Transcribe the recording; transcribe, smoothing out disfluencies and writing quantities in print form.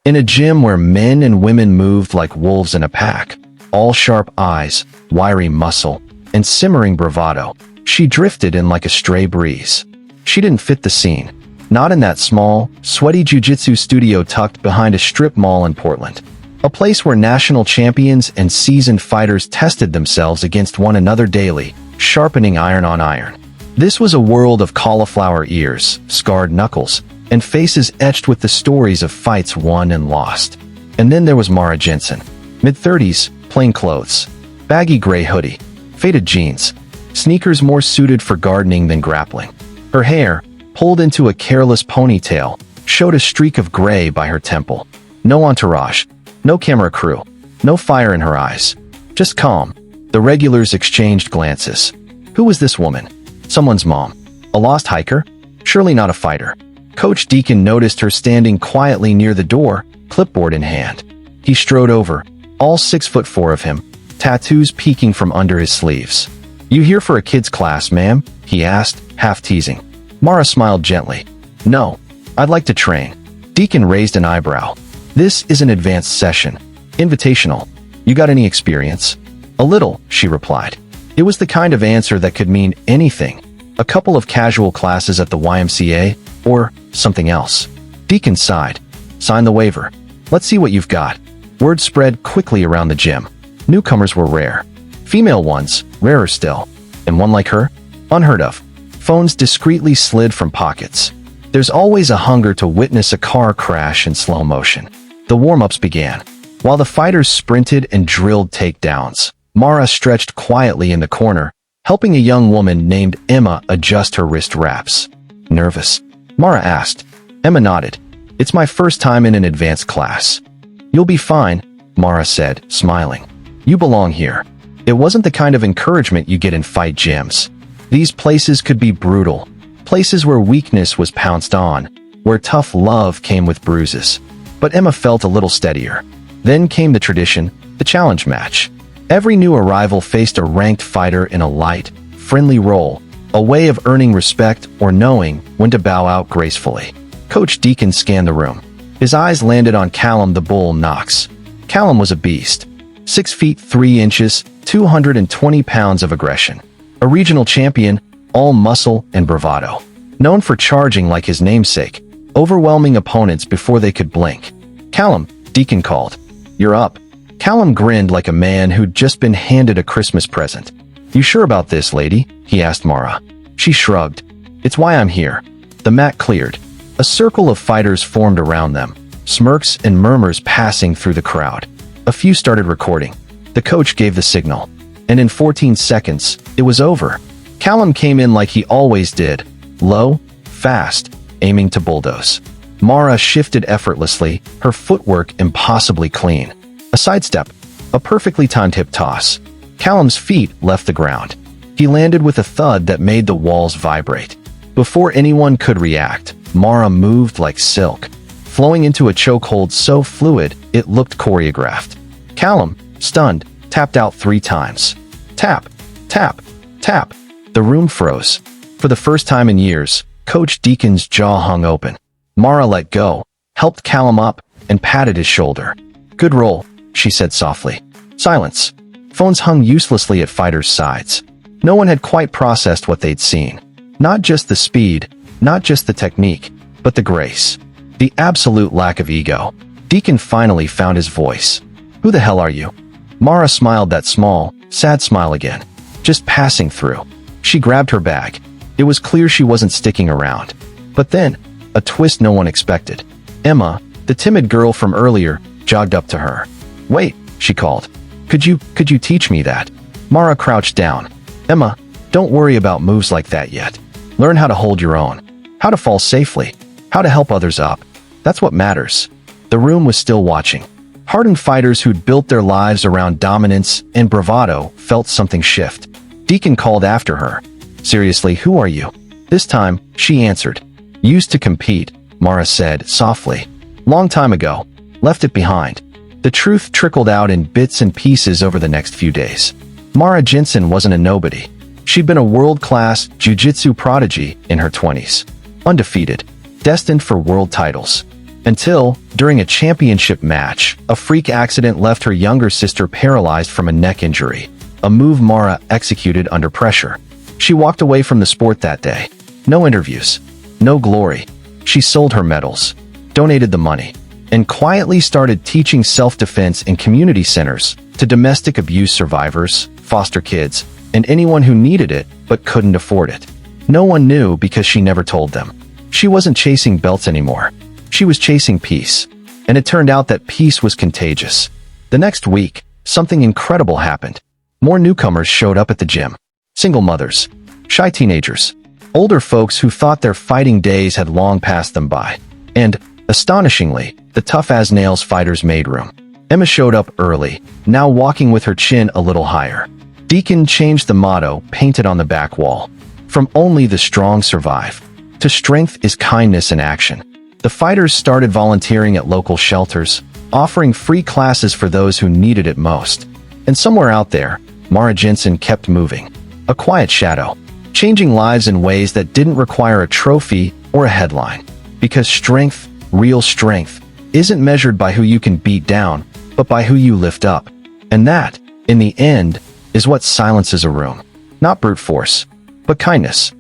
In a gym where men and women moved like wolves in a pack, all sharp eyes, wiry muscle, and simmering bravado, she drifted in like a stray breeze. She didn't fit the scene. Not in that small, sweaty jiu-jitsu studio tucked behind a strip mall in Portland. A place where national champions and seasoned fighters tested themselves against one another daily, sharpening iron on iron. This was a world of cauliflower ears, scarred knuckles, and faces etched with the stories of fights won and lost. And then there was Mara Jensen. Mid-30s, plain clothes, baggy gray hoodie, faded jeans, sneakers more suited for gardening than grappling. Her hair, pulled into a careless ponytail, showed a streak of gray by her temple. No entourage, no camera crew, no fire in her eyes. Just calm. The regulars exchanged glances. Who was this woman? Someone's mom. A lost hiker? Surely not a fighter. Coach Deacon noticed her standing quietly near the door, clipboard in hand. He strode over, all 6'4" of him, tattoos peeking from under his sleeves. "You here for a kid's class, ma'am?" he asked, half teasing. Mara smiled gently. "No, I'd like to train." Deacon raised an eyebrow. "This is an advanced session. Invitational. You got any experience?" "A little," she replied. It was the kind of answer that could mean anything. A couple of casual classes at the YMCA, or something else. Deacon sighed. "Sign the waiver. Let's see what you've got." Word spread quickly around the gym. Newcomers were rare. Female ones, rarer still. And one like her? Unheard of. Phones discreetly slid from pockets. There's always a hunger to witness a car crash in slow motion. The warm-ups began. While the fighters sprinted and drilled takedowns, Mara stretched quietly in the corner, helping a young woman named Emma adjust her wrist wraps. "Nervous?" Mara asked. Emma nodded. "It's my first time in an advanced class." "You'll be fine," Mara said, smiling. "You belong here." It wasn't the kind of encouragement you get in fight gyms. These places could be brutal. Places where weakness was pounced on, where tough love came with bruises. But Emma felt a little steadier. Then came the tradition, the challenge match. Every new arrival faced a ranked fighter in a light, friendly role, a way of earning respect or knowing when to bow out gracefully. Coach Deacon scanned the room. His eyes landed on Callum the Bull Knox. Callum was a beast. 6 feet 3 inches, 220 pounds of aggression. A regional champion, all muscle and bravado. Known for charging like his namesake, overwhelming opponents before they could blink. "Callum," Deacon called. "You're up." Callum grinned like a man who'd just been handed a Christmas present. "You sure about this, lady?" he asked Mara. She shrugged. "It's why I'm here." The mat cleared. A circle of fighters formed around them, smirks and murmurs passing through the crowd. A few started recording. The coach gave the signal. And in 14 seconds, it was over. Callum came in like he always did. Low, fast, aiming to bulldoze. Mara shifted effortlessly, her footwork impossibly clean. A sidestep, a perfectly timed hip toss. Callum's feet left the ground. He landed with a thud that made the walls vibrate. Before anyone could react, Mara moved like silk, flowing into a chokehold so fluid it looked choreographed. Callum, stunned, tapped out 3 times. Tap, tap, tap. The room froze. For the first time in years, Coach Deacon's jaw hung open. Mara let go, helped Callum up, and patted his shoulder. "Good roll," she said softly. Silence. Phones hung uselessly at fighters' sides. No one had quite processed what they'd seen. Not just the speed, not just the technique, but the grace. The absolute lack of ego. Deacon finally found his voice. "Who the hell are you?" Mara smiled that small, sad smile again. "Just passing through." She grabbed her bag. It was clear she wasn't sticking around. But then, a twist no one expected. Emma, the timid girl from earlier, jogged up to her. "Wait," she called. Could you teach me that?" Mara crouched down. "Emma, don't worry about moves like that yet. Learn how to hold your own. How to fall safely. How to help others up. That's what matters." The room was still watching. Hardened fighters who'd built their lives around dominance and bravado felt something shift. Deacon called after her. "Seriously, who are you?" This time, she answered. "Used to compete," Mara said softly. "Long time ago. Left it behind." The truth trickled out in bits and pieces over the next few days. Mara Jensen wasn't a nobody. She'd been a world-class jiu-jitsu prodigy in her 20s. Undefeated. Destined for world titles. Until, during a championship match, a freak accident left her younger sister paralyzed from a neck injury, a move Mara executed under pressure. She walked away from the sport that day. No interviews. No glory. She sold her medals, donated the money, and quietly started teaching self-defense in community centers to domestic abuse survivors, foster kids, and anyone who needed it but couldn't afford it. No one knew because she never told them. She wasn't chasing belts anymore. She was chasing peace. And it turned out that peace was contagious. The next week, something incredible happened. More newcomers showed up at the gym. Single mothers, shy teenagers, older folks who thought their fighting days had long passed them by. And, astonishingly, the tough-as-nails fighters made room. Emma showed up early, now walking with her chin a little higher. Deacon changed the motto painted on the back wall. From only the strong survive, to strength is kindness in action. The fighters started volunteering at local shelters, offering free classes for those who needed it most. And somewhere out there, Mara Jensen kept moving. A quiet shadow, changing lives in ways that didn't require a trophy or a headline. Because strength, real strength, isn't measured by who you can beat down, but by who you lift up. And that, in the end, is what silences a room. Not brute force, but kindness.